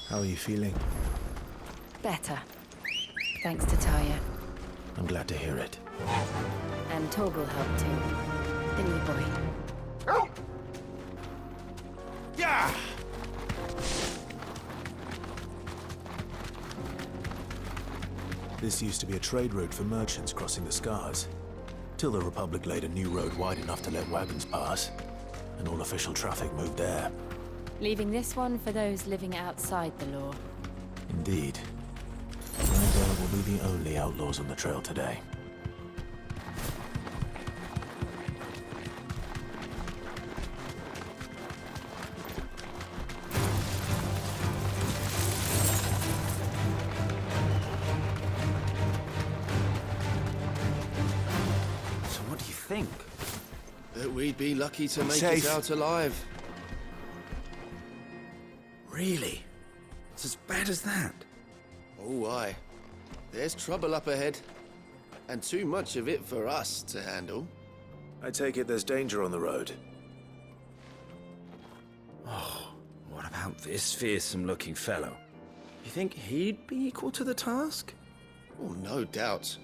How are you feeling? Better. Thanks to Taya. I'm glad to hear it. And Torgal helped too. Didn't we, boy? Yeah! This used to be a trade route for merchants crossing the Scars, till the Republic laid a new road wide enough to let wagons pass, and all official traffic moved there. Leaving this one for those living outside the law. Indeed. Neither will be the only outlaws on the trail today. So what do you think? That we'd be lucky to make Safe. it out alive. Really? It's as bad as that? Oh, aye. There's trouble up ahead. And too much of it for us to handle. I take it there's danger on the road. What about this fearsome-looking fellow? You think he'd be equal to the task? Oh, no doubt.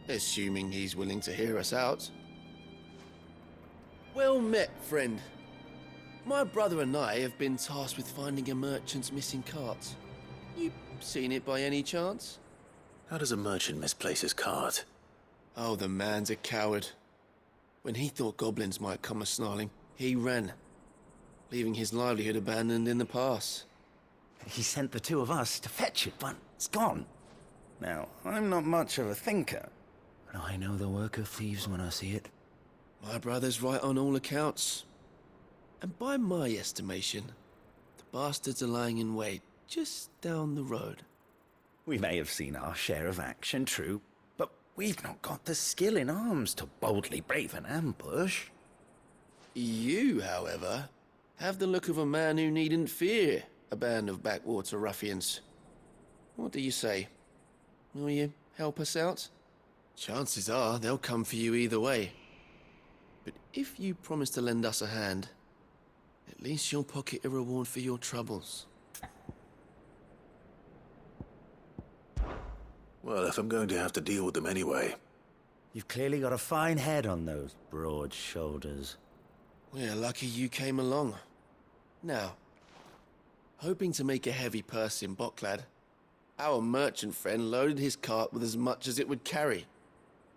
Assuming he's willing to hear us out. Well met, friend. My brother and I have been tasked with finding a merchant's missing cart. You seen it by any chance? How does a merchant misplace his cart? Oh, the man's a coward. When he thought goblins might come a-snarling, he ran, leaving his livelihood abandoned in the pass. He sent the two of us to fetch it, but it's gone. Now, I'm not much of a thinker, but I know the work of thieves when I see it. My brother's right on all accounts. And by my estimation, the bastards are lying in wait just down the road. We may have seen our share of action, true, but we've not got the skill in arms to boldly brave an ambush. You, however, have the look of a man who needn't fear a band of backwater ruffians. What do you say? Will you help us out? Chances are they'll come for you either way. But if you promise to lend us a hand, at least you'll pocket a reward for your troubles. Well, if I'm going to have to deal with them anyway. You've clearly got a fine head on those broad shoulders. We're lucky you came along. Now, hoping to make a heavy purse in Boklad, our merchant friend loaded his cart with as much as it would carry.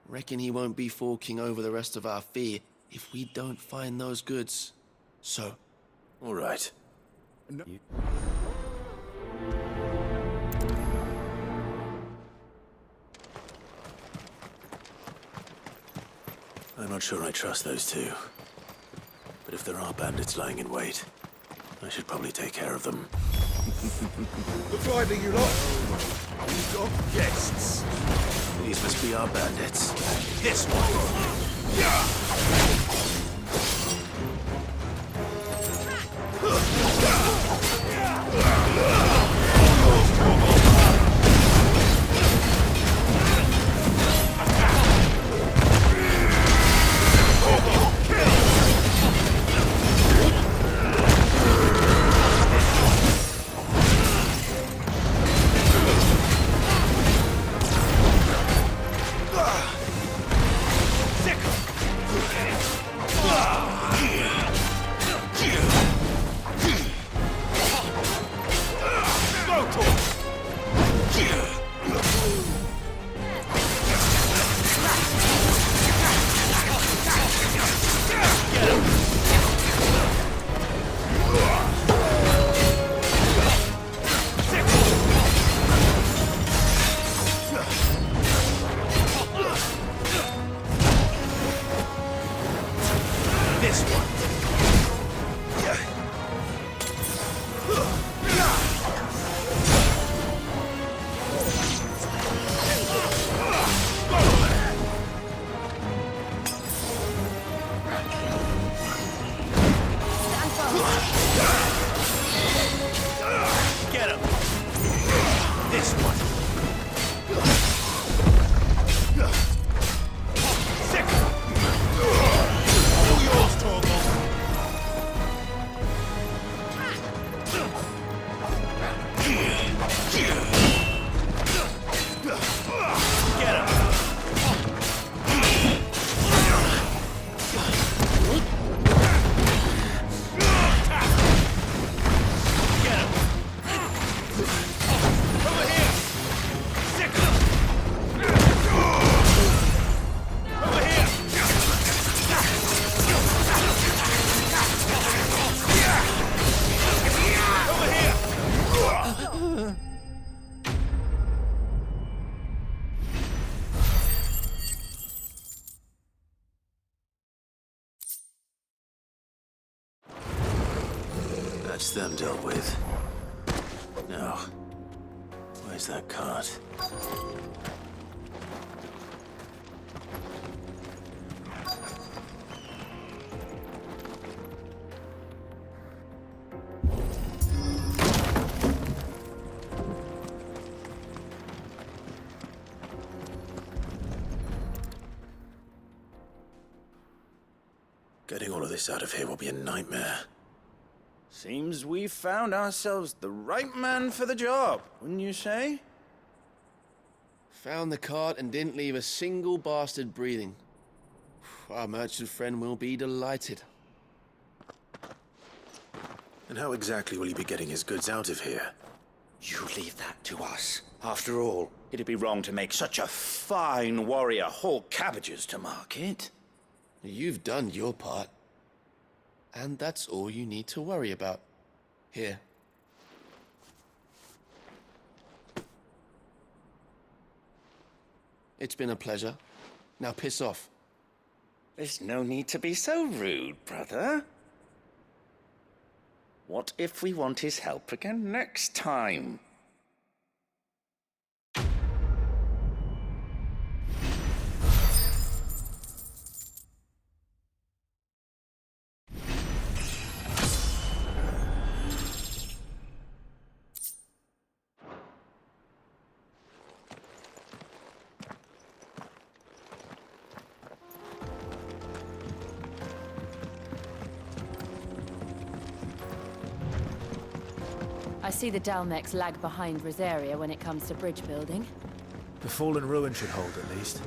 Reckon he won't be forking over the rest of our fee if we don't find those goods. So, All right. I'm not sure I trust those two. But if there are bandits lying in wait, I should probably take care of them. What's riding, you lot? We've got guests. These must be our bandits. This one! Yeah! That's them dealt with. Now, where's that cart? Getting all of this out of here will be a nightmare. Seems we've found ourselves the right man for the job, wouldn't you say? Found the cart and didn't leave a single bastard breathing. Our merchant friend will be delighted. And how exactly will he be getting his goods out of here? You leave that to us. After all, it'd be wrong to make such a fine warrior haul cabbages to market. You've done your part. And that's all you need to worry about. Here. It's been a pleasure. Now piss off. There's no need to be so rude, brother. What if we want his help again next time? I see the Dalmex lag behind Rosaria when it comes to bridge building. The fallen ruin should hold, at least.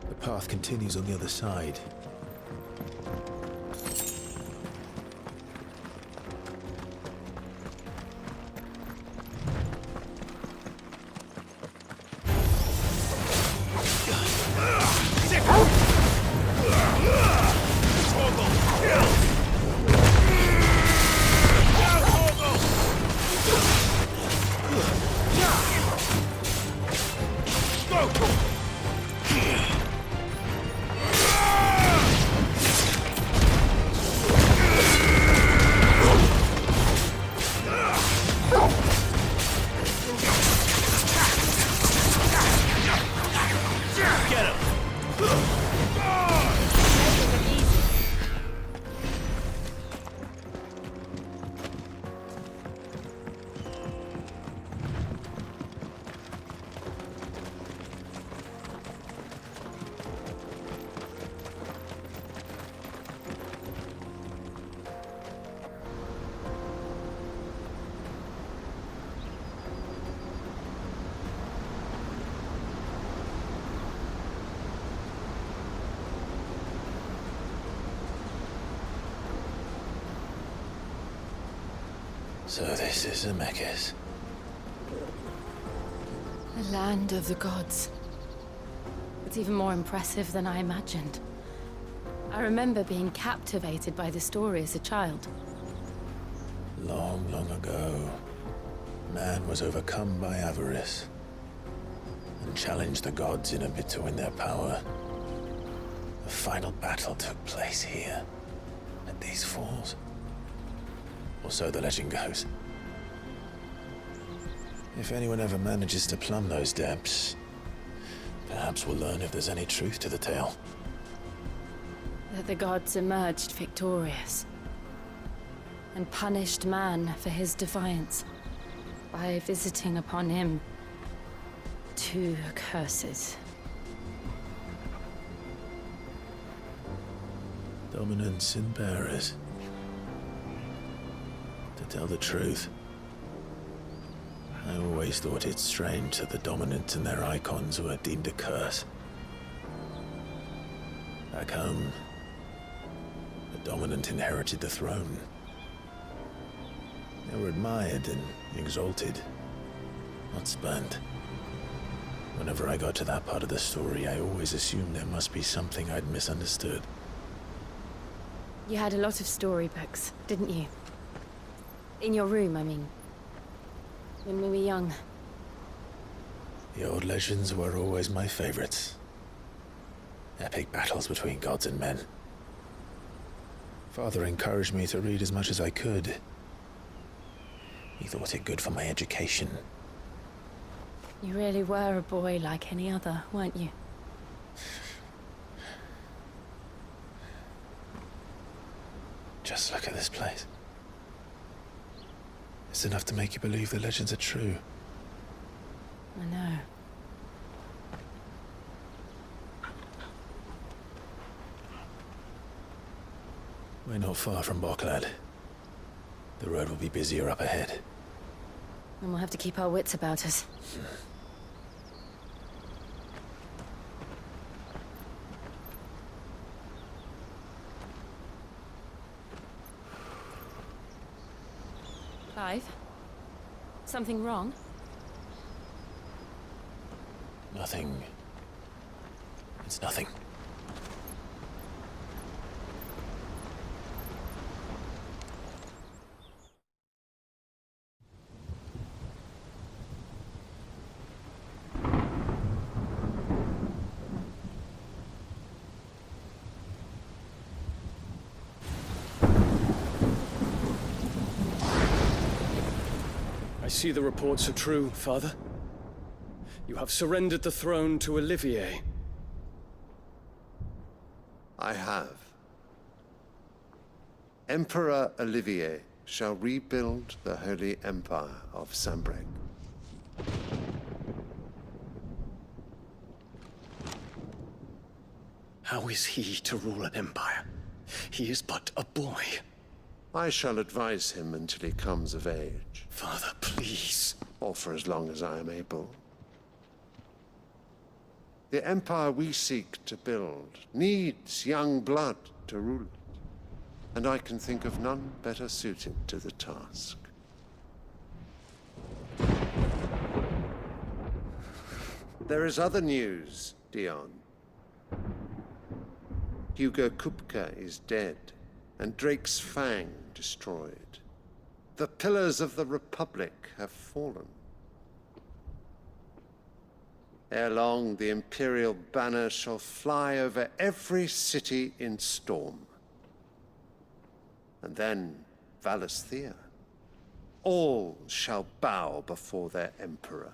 The path continues on the other side. So this is Zemeckis. The land of the gods. It's even more impressive than I imagined. I remember being captivated by the story as a child. Long, long ago, man was overcome by avarice and challenged the gods in a bid to win their power. The final battle took place here, at these falls. Or so the legend goes. If anyone ever manages to plumb those depths, perhaps we'll learn if there's any truth to the tale. That the gods emerged victorious and punished man for his defiance by visiting upon him 2 curses. Dominants and bearers. To tell the truth, I always thought it strange that the dominant and their icons were deemed a curse. Back home, the dominant inherited the throne. They were admired and exalted, not spurned. Whenever I got to that part of the story, I always assumed there must be something I'd misunderstood. You had a lot of storybooks, didn't you? In your room, I mean. When we were young. The old legends were always my favorites. Epic battles between gods and men. Father encouraged me to read as much as I could. He thought it good for my education. You really were a boy like any other, weren't you? Just look at this place. It's enough to make you believe the legends are true. I know. We're not far from Boklad. The road will be busier up ahead. And we'll have to keep our wits about us. Clive? Something wrong? Nothing. It's nothing. I see the reports are true, Father. You have surrendered the throne to Olivier. I have. Emperor Olivier shall rebuild the Holy Empire of Sanbreque. How is he to rule an empire? He is but a boy. I shall advise him until he comes of age, Father, please. or for as long as I am able. The empire we seek to build needs young blood to rule it, and I can think of none better suited to the task. There is other news, Dion. Hugo Kupka is dead, and Drake's Fang destroyed. The pillars of the Republic have fallen. Ere long, the Imperial banner shall fly over every city in Storm. And then Valisthea. All shall bow before their Emperor.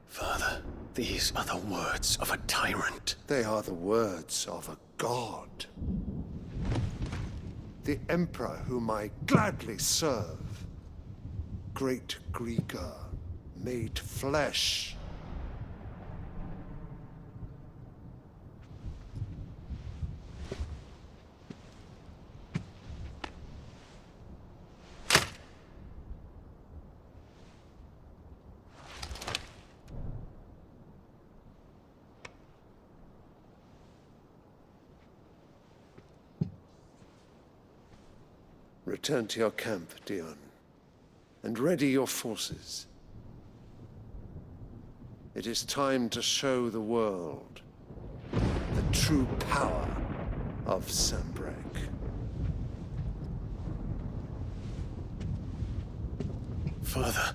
Father, these are the words of a tyrant. They are the words of a god. The Emperor whom I gladly serve. Great Greager, made flesh. Return to your camp, Dion, and ready your forces. It is time to show the world the true power of Sanbreque. Father.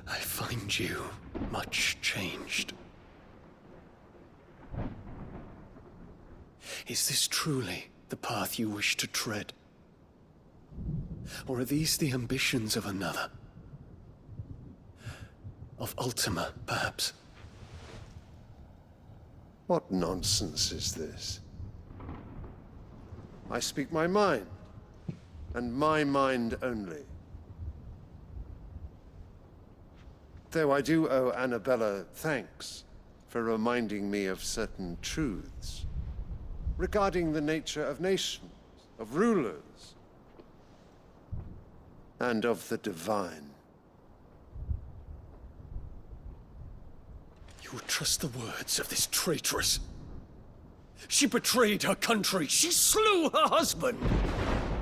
I find you much changed. Is this truly the path you wish to tread? Or are these the ambitions of another? Of Ultima, perhaps? What nonsense is this? I speak my mind, and my mind only. Though I do owe Annabella thanks for reminding me of certain truths regarding the nature of nations, of rulers, and of the divine. You would trust the words of this traitress? She betrayed her country. She slew her husband.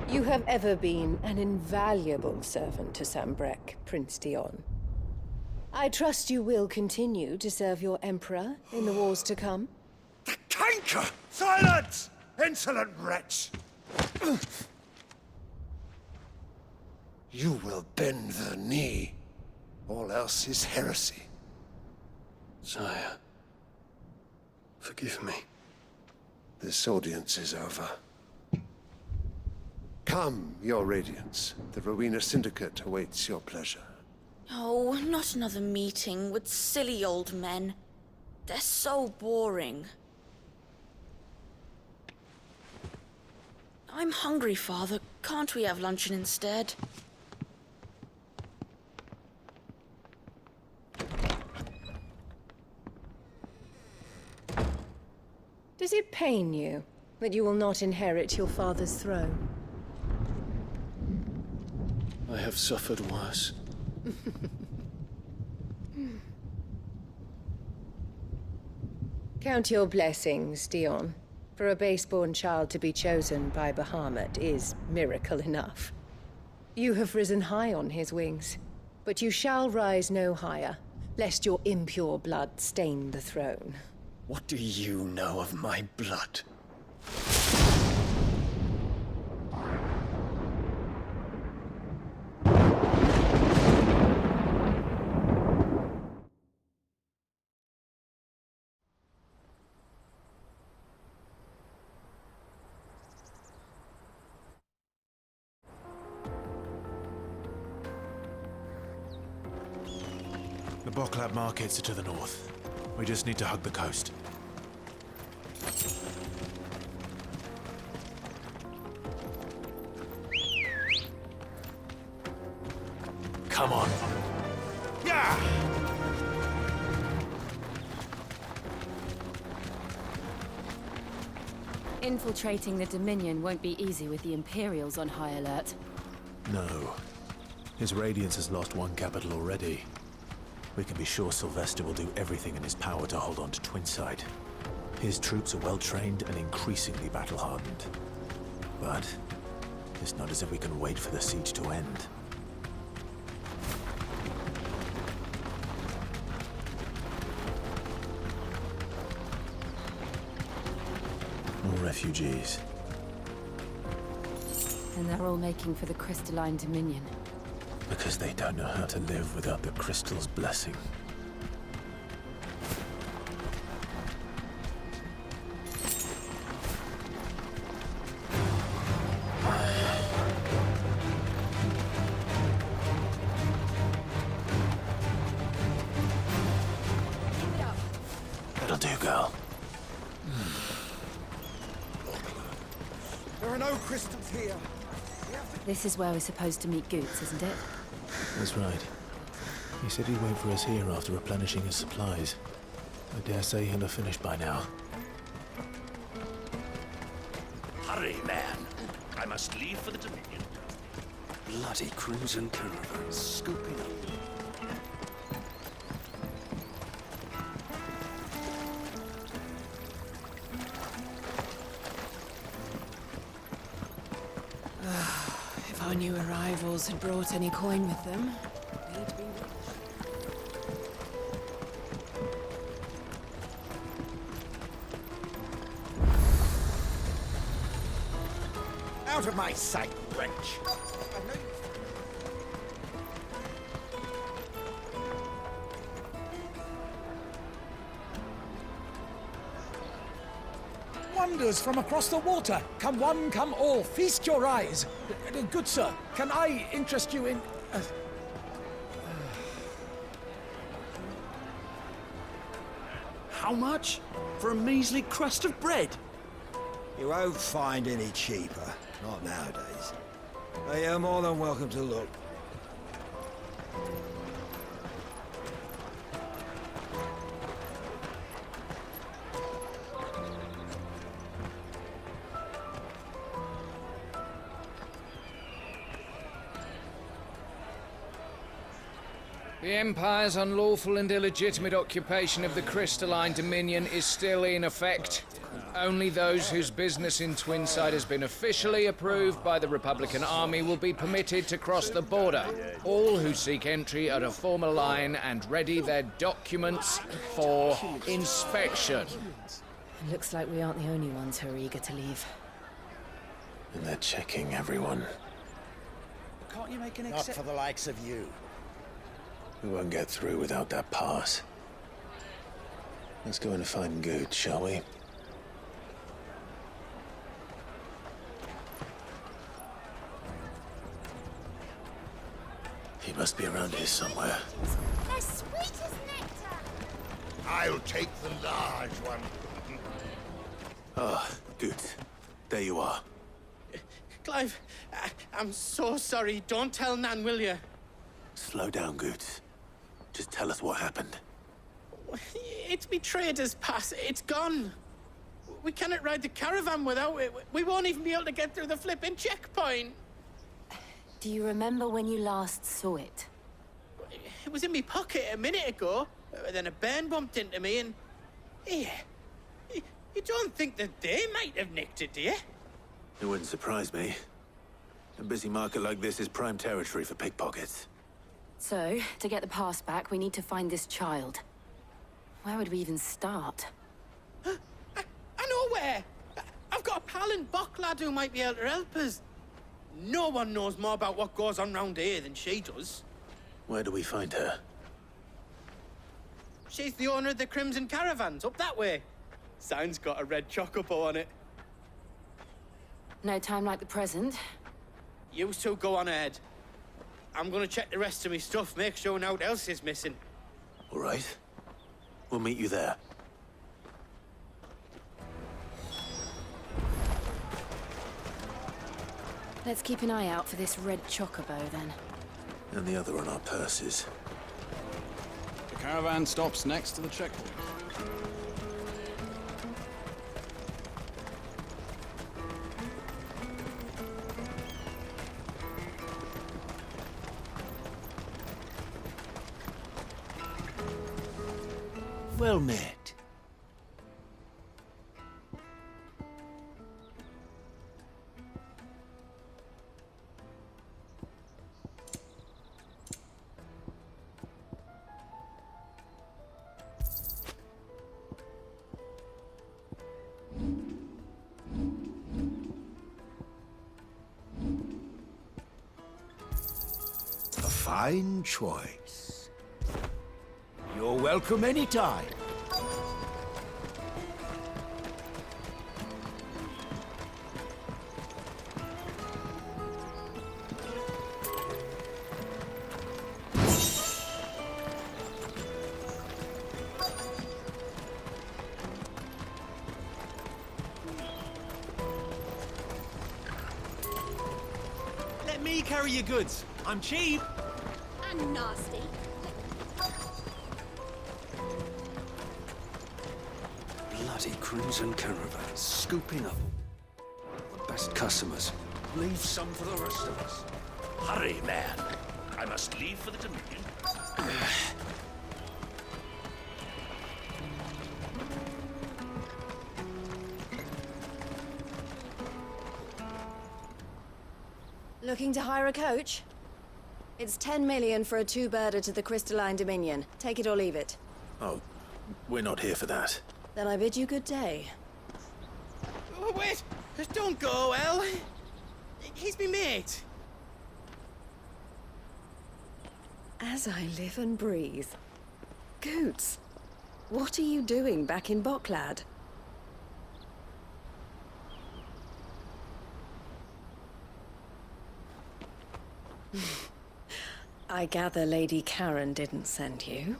You have ever been an invaluable servant to Sanbreque, Prince Dion. I trust you will continue to serve your Emperor in the wars to come. The canker! Silence! Insolent wretch! You will bend the knee. All else is heresy. Sire, Forgive me. This audience is over. Come, Your Radiance. The Rowena Syndicate awaits your pleasure. Oh, not another meeting with silly old men. They're so boring. I'm hungry, Father. Can't we have luncheon instead? Does it pain you that you will not inherit your father's throne? I have suffered worse. Count your blessings, Dion. For a base-born child to be chosen by Bahamut is miracle enough. You have risen high on his wings, but you shall rise no higher, lest your impure blood stain the throne. What do you know of my blood? The Boklab markets are to the north. We just need to hug the coast. Come on. Yeah! Infiltrating the Dominion won't be easy with the Imperials on high alert. No. His Radiance has lost one capital already. We can be sure Sylvester will do everything in his power to hold on to Twinside. His troops are well-trained and increasingly battle-hardened. But it's not as if we can wait for the siege to end. More refugees. And they're all making for the Crystalline Dominion. Because they don't know how to live without the Crystal's blessing. That'll do, girl. There are no crystals here. This is where we're supposed to meet Goots, isn't it? That's right. He said he'd wait for us here after replenishing his supplies. I dare say he'll have finished by now. Hurry, man. I must leave for the Dominion. Bloody Crimson Caravan, scooping up. If our new arrivals had brought any coin with them, they'd be rich. Out of my sight, wretch! Wonders from across the water. Come one, come all. Feast your eyes. Good sir, can I interest you in... How much? For a measly crust of bread? You won't find any cheaper. Not nowadays. You're more than welcome to look. The Empire's unlawful and illegitimate occupation of the Crystalline Dominion is still in effect. Only those whose business in Twinside has been officially approved by the Republican Army will be permitted to cross the border. All who seek entry are to form a line and ready their documents for inspection. It looks like we aren't the only ones who are eager to leave. And they're checking everyone. Can't you make an exception? Not for the likes of you. We won't get through without that pass. Let's go in and find Good, shall we? He must be around here somewhere. They're sweet as nectar. I'll take the large one. Ah, Good. There you are. Clive, I'm so sorry. Don't tell Nan, will you? Slow down, Good. Just tell us what happened. It's me trader's pass. It's gone. We cannot ride the caravan without it. We won't even be able to get through the flipping checkpoint. Do you remember when you last saw it? It was in my pocket a minute ago. Then a bairn bumped into me and... Yeah. You don't think that they might have nicked it, do you? It wouldn't surprise me. A busy market like this is prime territory for pickpockets. So, to get the pass back, we need to find this child. Where would we even start? I know where! I've got a pal in Bock lad who might be able to help us. No one knows more about what goes on round here than she does. Where do we find her? She's the owner of the Crimson Caravans, up that way. Sign's got a red chocobo on it. No time like the present. You two go on ahead. I'm gonna check the rest of my stuff, make sure nothing else is missing. All right. We'll meet you there. Let's keep an eye out for this red chocobo, then. And the other on our purses. The caravan stops next to the checkpoint. Well met. A fine choice. You're welcome anytime. Let me carry your goods. I'm cheap. And nasty. Bloody Crimson Caravans, scooping up the best customers. Leave some for the rest of us. Hurry, man. I must leave for the Dominion. Looking to hire a coach? It's 10 million for a two-birder to the Crystalline Dominion. Take it or leave it. Oh, we're not here for that. Then I bid you good day. Oh, wait! Don't go, El! He's me mate. As I live and breathe. Goots, what are you doing back in Bocklad? I gather Lady Karen didn't send you.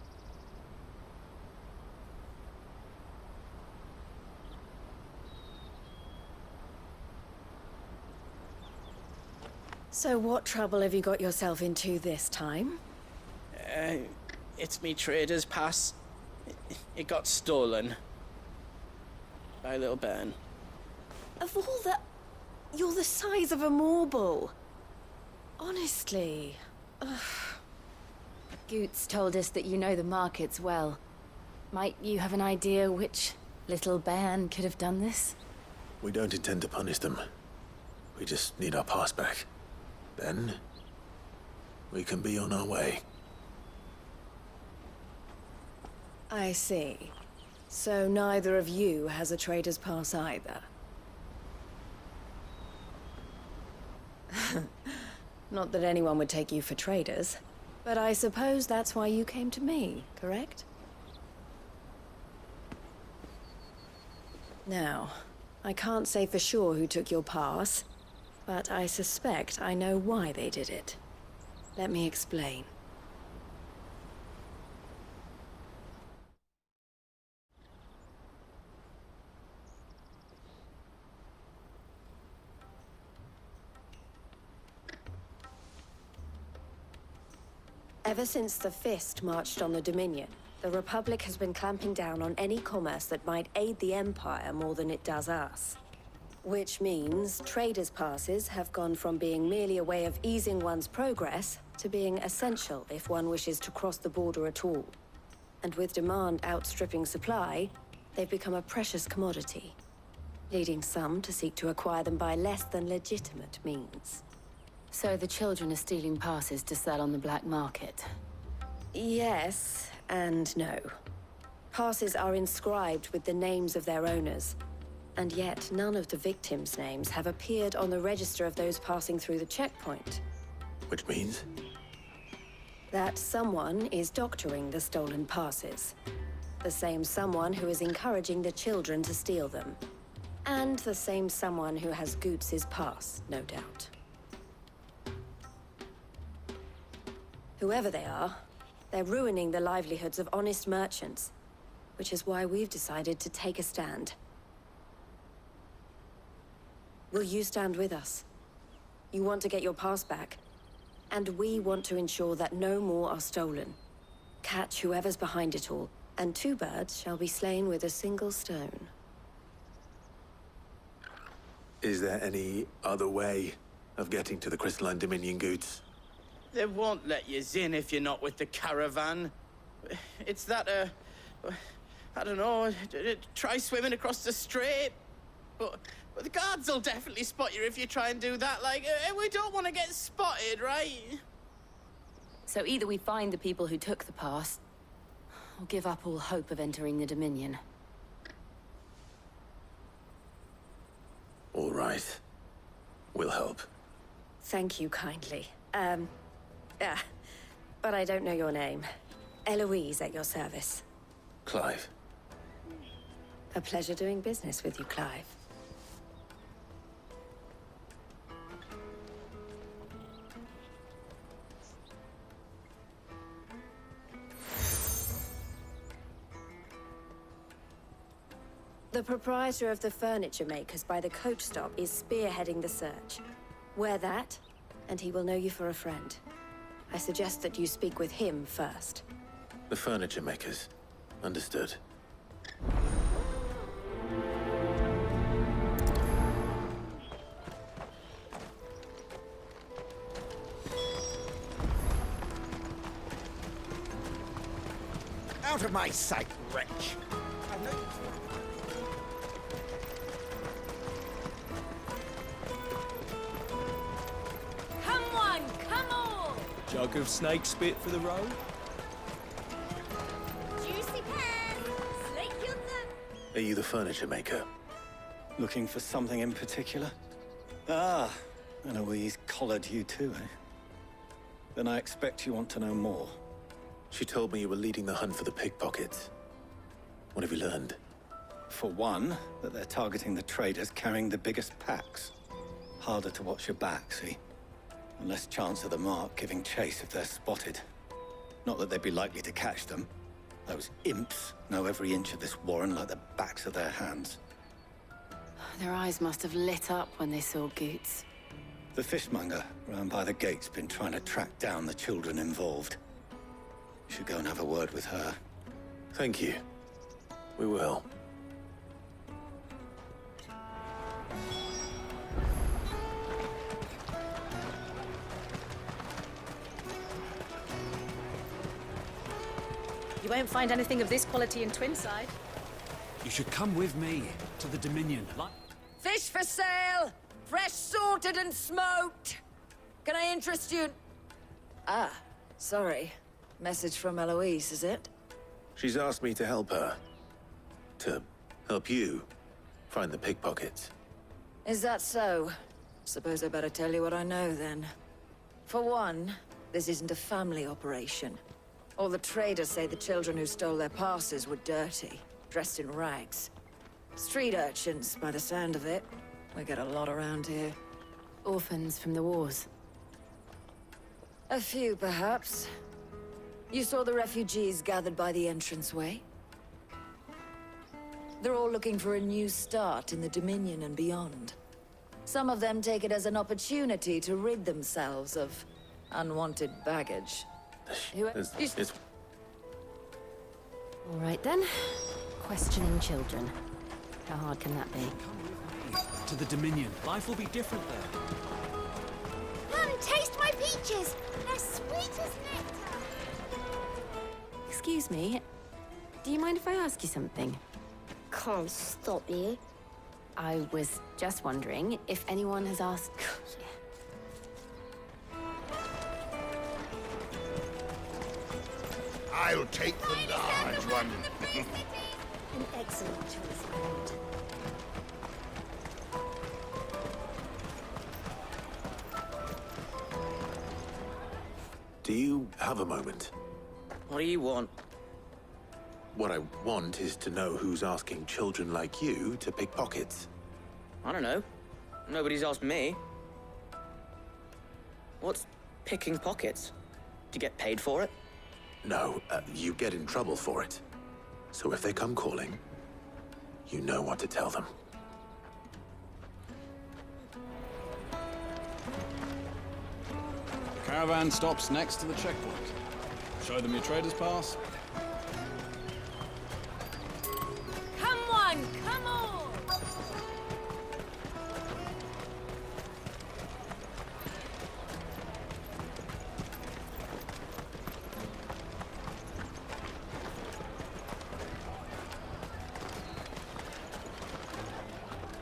So what trouble have you got yourself into this time? It's me trader's pass. It got stolen. By a little bairn. Of all the... You're the size of a marble. Honestly. Ugh. Goots told us that you know the markets well. Might you have an idea which little bairn could have done this? We don't intend to punish them. We just need our pass back. Then, we can be on our way. I see. So neither of you has a trader's pass either. Not that anyone would take you for traders, but I suppose that's why you came to me, correct? Now, I can't say for sure who took your pass, but I suspect I know why they did it. Let me explain. Ever since the Fist marched on the Dominion, the Republic has been clamping down on any commerce that might aid the Empire more than it does us. Which means traders' passes have gone from being merely a way of easing one's progress to being essential if one wishes to cross the border at all. And with demand outstripping supply, they've become a precious commodity, leading some to seek to acquire them by less than legitimate means. So the children are stealing passes to sell on the black market? Yes, and no. Passes are inscribed with the names of their owners, and yet none of the victims' names have appeared on the register of those passing through the checkpoint. Which means? That someone is doctoring the stolen passes. The same someone who is encouraging the children to steal them. And the same someone who has Goots' pass, no doubt. Whoever they are, they're ruining the livelihoods of honest merchants, which is why we've decided to take a stand. Will you stand with us? You want to get your pass back, and we want to ensure that no more are stolen. Catch whoever's behind it all, and two birds shall be slain with a single stone. Is there any other way of getting to the Crystalline Dominion Goods? They won't let you in if you're not with the caravan. It's that, I don't know, try swimming across the strait. But the guards will definitely spot you if you try and do that. Like, we don't want to get spotted, right? So either we find the people who took the pass, or give up all hope of entering the Dominion. All right. We'll help. Thank you kindly. But I don't know your name. Eloise at your service. Clive. A pleasure doing business with you, Clive. The proprietor of the furniture makers by the coach stop is spearheading the search. Wear that, and he will know you for a friend. I suggest that you speak with him first. The furniture makers. Understood. Out of my sight, wretch! Come one, come all! Jug of snake spit for the road? Juicy pears, slake your thumb. Are you the furniture maker? Looking for something in particular? Ah, Eloise collared you too, eh? Then I expect you want to know more. She told me you were leading the hunt for the pickpockets. What have you learned? For one, that they're targeting the traders carrying the biggest packs. Harder to watch your back, see? And less chance of the mark giving chase if they're spotted. Not that they'd be likely to catch them. Those imps know every inch of this warren like the backs of their hands. Their eyes must have lit up when they saw Goots. The fishmonger round by the gate's been trying to track down the children involved. You should go and have a word with her. Thank you. We will. You won't find anything of this quality in Twinside. You should come with me to the Dominion. Fish for sale! Fresh sorted and smoked! Can I interest you? Ah, sorry. Message from Eloise, is it? She's asked me to help her. To help you find the pickpockets. Is that so? Suppose I better tell you what I know, then. For one, this isn't a family operation. All the traders say the children who stole their passes were dirty, dressed in rags. Street urchins, by the sound of it. We get a lot around here. Orphans from the wars. A few, perhaps. You saw the refugees gathered by the entranceway? They're all looking for a new start in the Dominion and beyond. Some of them take it as an opportunity to rid themselves of unwanted baggage. All right then. Questioning children. How hard can that be? To the Dominion. Life will be different there. Taste my peaches! They're sweet as nectar! Excuse me. Do you mind if I ask you something? Can't stop you. I was just wondering if anyone has asked... I'll take the large one. An excellent choice, Lord. Do you have a moment? What do you want? What I want is to know who's asking children like you to pick pockets. I don't know. Nobody's asked me. What's picking pockets? Do you get paid for it? No, you get in trouble for it. So if they come calling, you know what to tell them. The caravan stops next to the checkpoint. Show them your trader's pass. Come on, come on!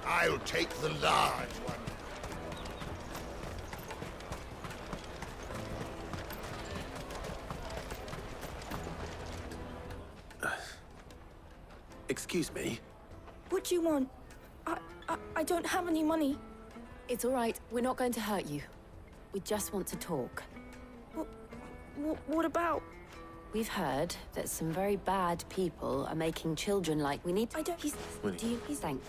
I'll take the large one. Excuse me? What do you want? I don't have any money. It's all right. We're not going to hurt you. We just want to talk. What about? We've heard that some very bad people are making children like we need... I don't... Do you... Thanks.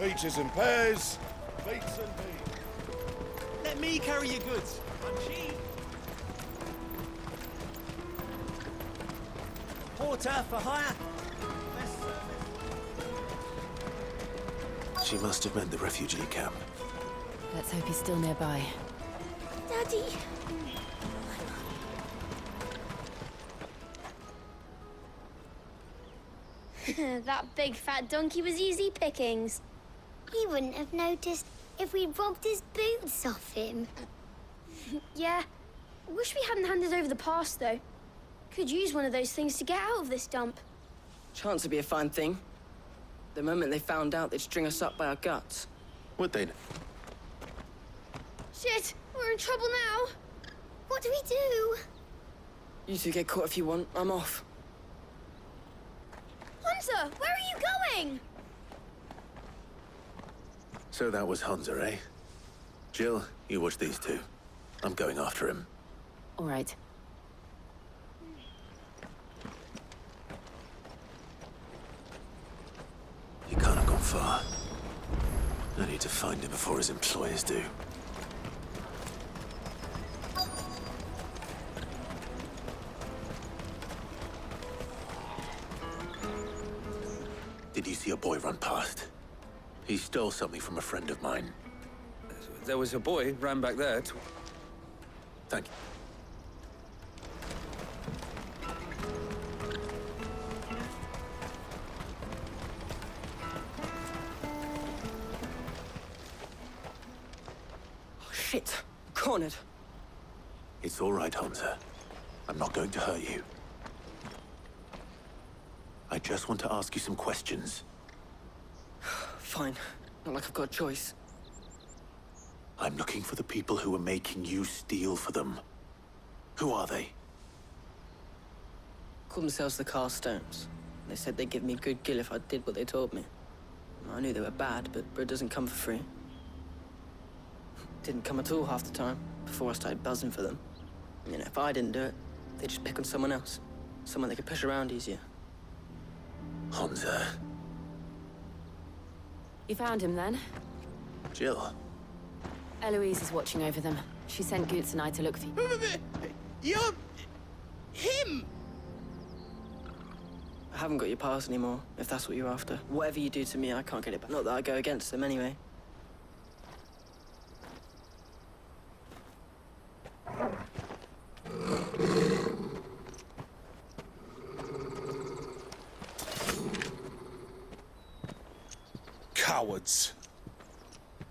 Peaches and pears, plates and beans. Let me carry your goods. I'm cheap. Porter for hire. Best service. She must have meant the refugee camp. Let's hope he's still nearby. Daddy! That big fat donkey was easy pickings. He wouldn't have noticed if we'd robbed his boots off him. Yeah. Wish we hadn't handed over the pass, though. Could use one of those things to get out of this dump. Chance would be a fine thing. The moment they found out, they'd string us up by our guts. Would they? Shit! We're in trouble now! What do we do? You two get caught if you want. I'm off. Hunter, where are you going? So that was Hunter, eh? Jill, you watch these two. I'm going after him. All right. He can't have gone far. I need to find him before his employers do. Did you see a boy run past? He stole something from a friend of mine. There was a boy ran back there. Thank you. Oh, shit. Cornered. It's all right, Hunter. I'm not going to hurt you. I just want to ask you some questions. Fine. Not like I've got a choice. I'm looking for the people who are making you steal for them. Who are they? Called themselves the Carstones. They said they'd give me good gill if I did what they told me. I knew they were bad, but bread doesn't come for free. didn't come at all half the time, before I started buzzing for them. You know, if I didn't do it, they'd just pick on someone else. Someone they could push around easier. Hansa. You found him then? Jill. Eloise is watching over them. She sent Goots and I to look for you. You're... him! I haven't got your pass anymore, if that's what you're after. Whatever you do to me, I can't get it back. Not that I go against them anyway. Cowards.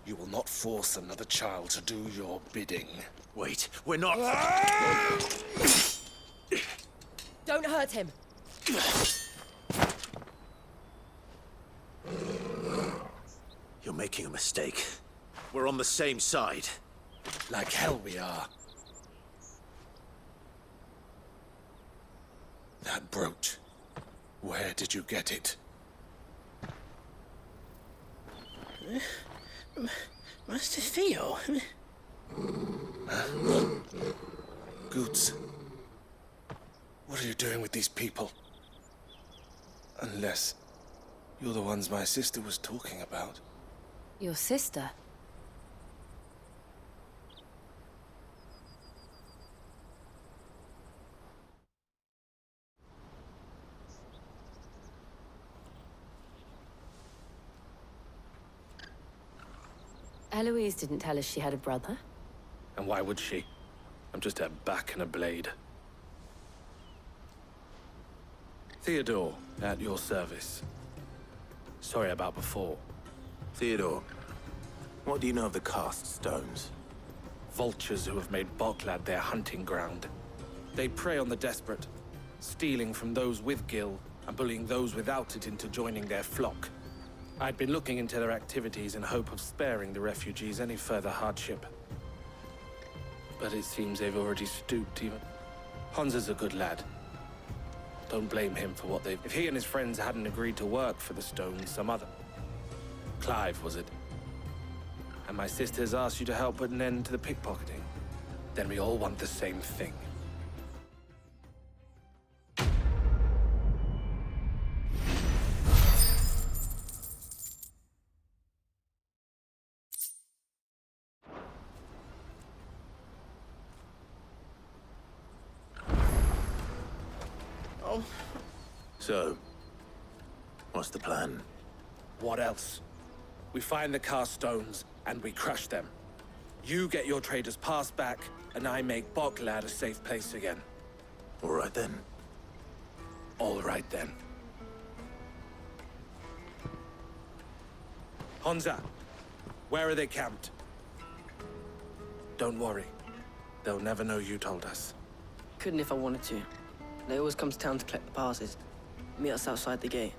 You will not force another child to do your bidding. Wait, we're not... Don't hurt him. You're making a mistake. We're on the same side. Like hell we are. That brooch. Where did you get it? Master Theo? Goots. What are you doing with these people? Unless you're the ones my sister was talking about. Your sister? Eloise didn't tell us she had a brother. And why would she? I'm just a back and a blade. Theodore, at your service. Sorry about before. Theodore, what do you know of the cast stones? Vultures who have made Boklad their hunting ground. They prey on the desperate, stealing from those with gil and bullying those without it into joining their flock. I'd been looking into their activities in hope of sparing the refugees any further hardship. But it seems they've already stooped even. Hansa's a good lad. Don't blame him for what they've... If he and his friends hadn't agreed to work for the stones, some other... Clive, was it? And my sisters asked you to help put an end to the pickpocketing. Then we all want the same thing. Oh. So, what's the plan? What else? We find the cast stones, and we crush them. You get your traders pass back, and I make Boklad a safe place again. All right then. All right then. Hansa, where are they camped? Don't worry. They'll never know you told us. Couldn't if I wanted to. They always come to town to collect the passes. Meet us outside the gate.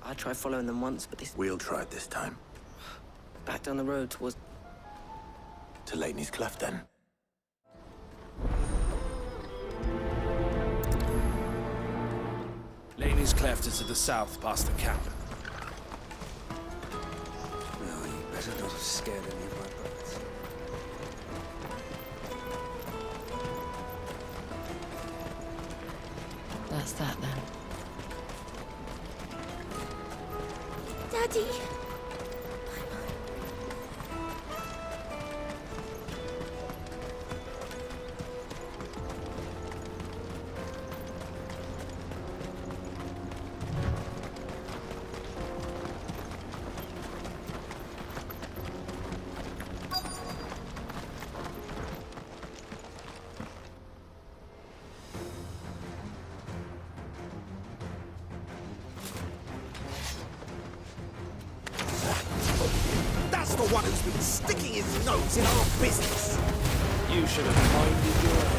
I tried following them once, but this... We'll try it this time. Back down the road towards... To Laney's Cleft, then. Laney's Cleft is to the south, past the camp. No, you better not have scared any of my brothers. That's that, then. Daddy! That's the one who's been sticking his nose in our business. You should have minded your own.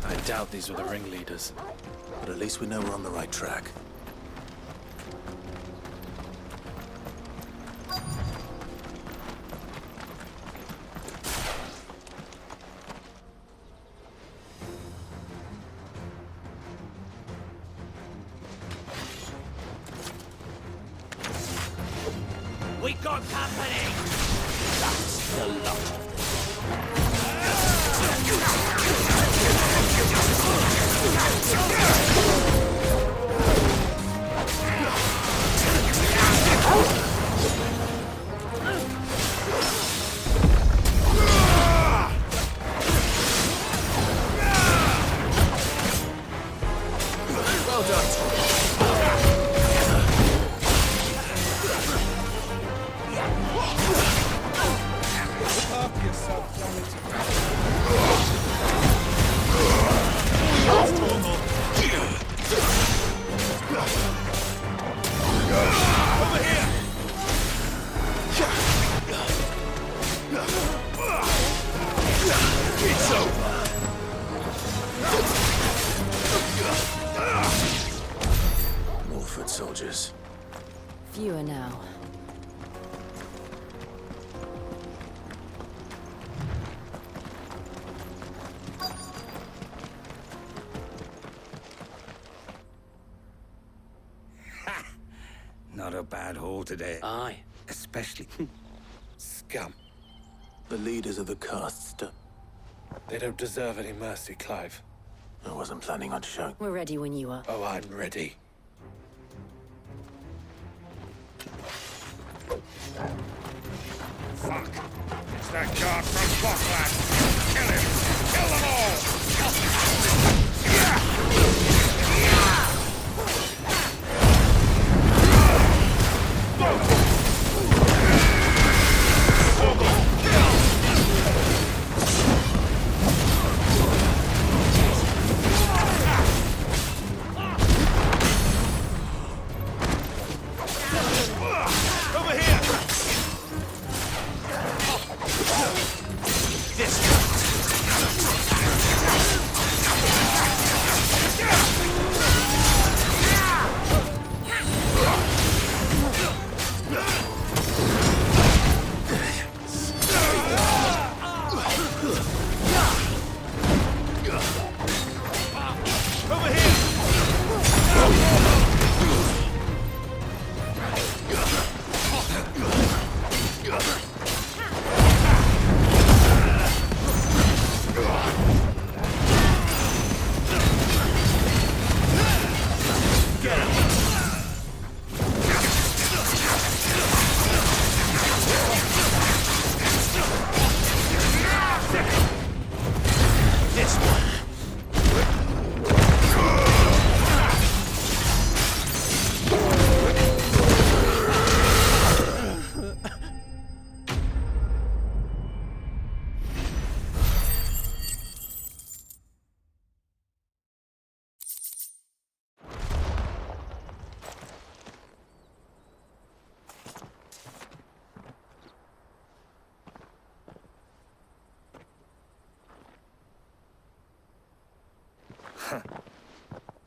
I doubt these were the ringleaders. But at least we know we're on the right track. got company! That's the lot of Well done. It's over! More foot soldiers. Fewer now. Not a bad haul today. Aye. Especially scum. The leaders of the caste. They don't deserve any mercy, Clive. I wasn't planning on showing. We're ready when you are. Oh, I'm ready. Fuck! It's that guard from Bockland! Kill him! Kill them all! Over here!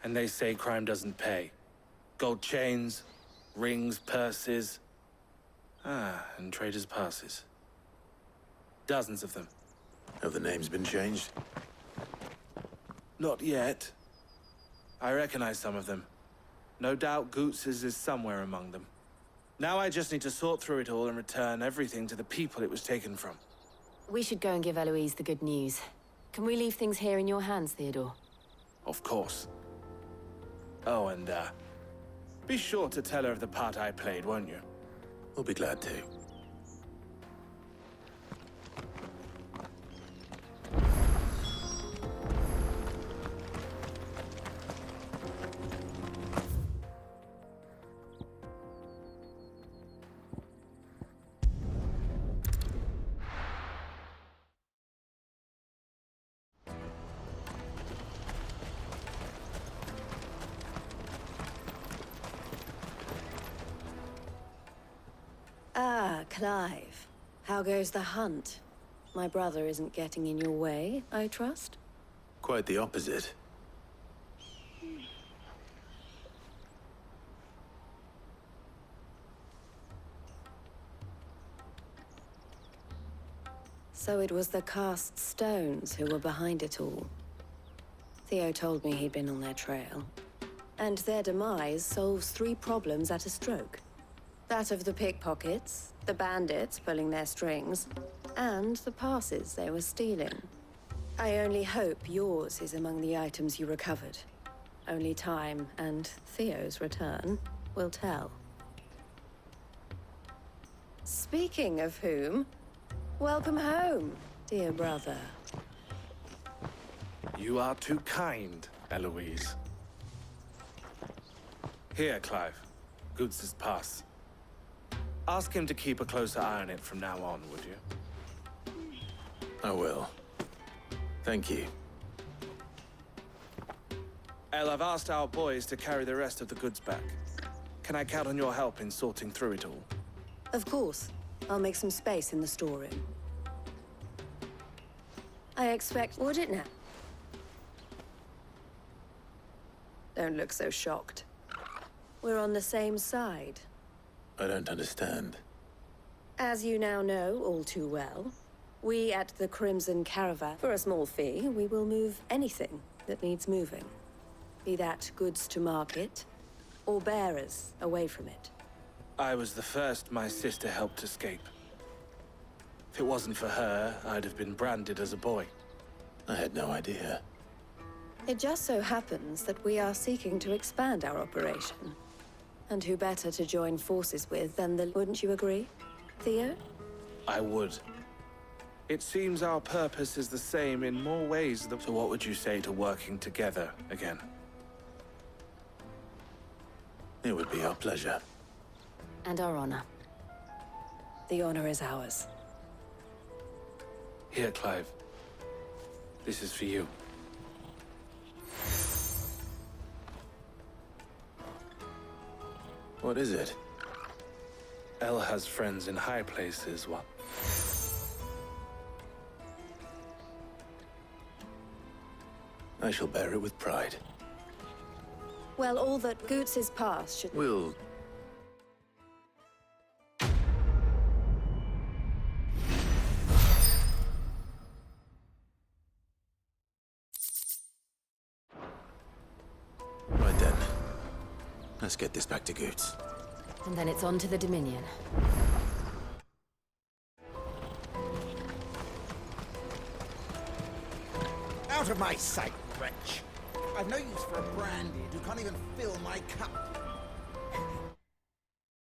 And they say crime doesn't pay. Gold chains, rings, purses. And traders' passes. Dozens of them. Have the names been changed? Not yet. I recognize some of them. No doubt Goots's is somewhere among them. Now I just need to sort through it all and return everything to the people it was taken from. We should go and give Eloise the good news. Can we leave things here in your hands, Theodore? Of course. Oh, and, be sure to tell her of the part I played, won't you? We'll be glad to. Ah, Clive. How goes the hunt? My brother isn't getting in your way, I trust? Quite the opposite. So it was the cast stones who were behind it all. Theo told me he'd been on their trail. And their demise solves 3 problems at a stroke. That of the pickpockets, the bandits pulling their strings, and the passes they were stealing. I only hope yours is among the items you recovered. Only time and Theo's return will tell. Speaking of whom, welcome home, dear brother. You are too kind, Eloise. Here, Clive. Goods' pass. Ask him to keep a closer eye on it from now on, would you? I will. Thank you. El, I've asked our boys to carry the rest of the goods back. Can I count on your help in sorting through it all? Of course. I'll make some space in the storeroom. I expect... Would it now? Don't look so shocked. We're on the same side. I don't understand. As you now know all too well, we at the Crimson Caravan, for a small fee, we will move anything that needs moving. Be that goods to market, or bearers away from it. I was the first my sister helped escape. If it wasn't for her, I'd have been branded as a boy. I had no idea. It just so happens that we are seeking to expand our operation. And who better to join forces with than the... Wouldn't you agree, Theo? I would. It seems our purpose is the same in more ways than... So what would you say to working together again? It would be our pleasure. And our honor. The honor is ours. Here, Clive. This is for you. What is it? El has friends in high places, what? I shall bear it with pride. Well, all that Goots' past should... We'll... Right then. Let's get this back to Goots. And then it's on to the Dominion. Out of my sight, wretch! I've no use for a brandy who can't even fill my cup.